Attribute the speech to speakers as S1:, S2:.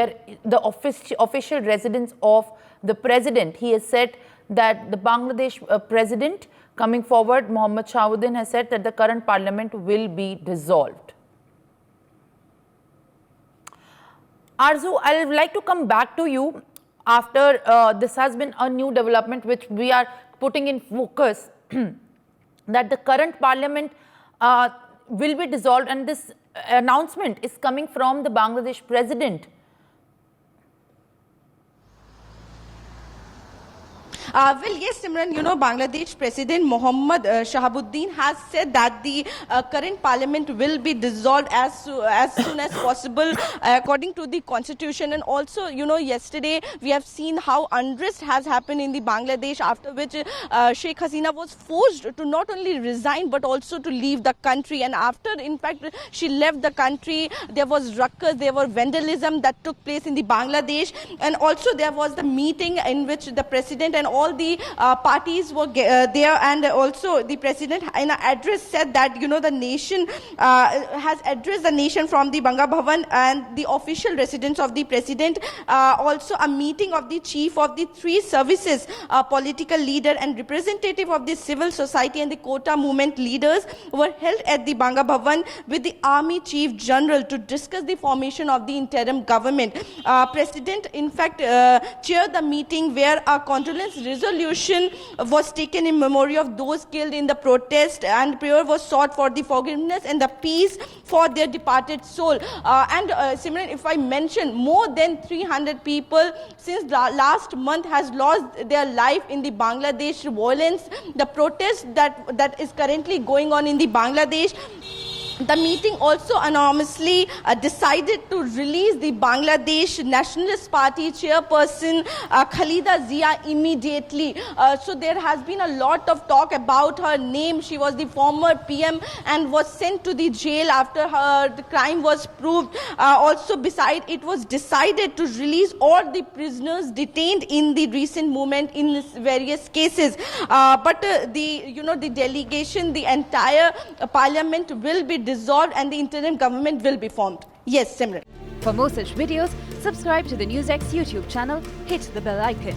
S1: where the official residence of the president, he has said that the Bangladesh president coming forward, Mohammad Shahauddin, has said that the current parliament will be dissolved. Arzu, I would like to come back to you after this has been a new development which we are putting in focus that the current parliament will be dissolved, and this announcement is coming from the Bangladesh president.
S2: Well, yes, Simran, you know, Bangladesh President Mohammad Shahauddin has said that the current parliament will be dissolved as soon as possible according to the constitution. And also, you know, yesterday we have seen how unrest has happened in the Bangladesh, after which Sheikh Hasina was forced to not only resign but also to leave the country. And after, in fact, she left the country, there was ruckus, there were vandalism that took place in the Bangladesh. And also there was the meeting in which the president and all the parties were there, and also the president in an address said that, you know, the nation has addressed the nation from the Banga Bhavan and the official residence of the president. Also a meeting of the chief of the three services, political leader and representative of the civil society and the Kota movement leaders were held at the Banga Bhavan with the army chief general to discuss the formation of the interim government. President, in fact, chaired the meeting where a condolence resolution was taken in memory of those killed in the protest, and prayer was sought for the forgiveness and the peace for their departed soul. Simran, if I mention, more than 300 people since last month has lost their life in the Bangladesh violence, the protest that is currently going on in the Bangladesh. The meeting also anonymously decided to release the Bangladesh Nationalist Party chairperson Khalida Zia immediately. So there has been a lot of talk about her name. She was the former PM and was sent to the jail after the crime was proved. Also, beside, it was decided to release all the prisoners detained in the recent movement in various cases. But the delegation, the entire parliament will be dissolved and the interim government will be formed. Yes, Simran.
S3: For more such videos, subscribe to the NewsX YouTube channel, hit the bell icon.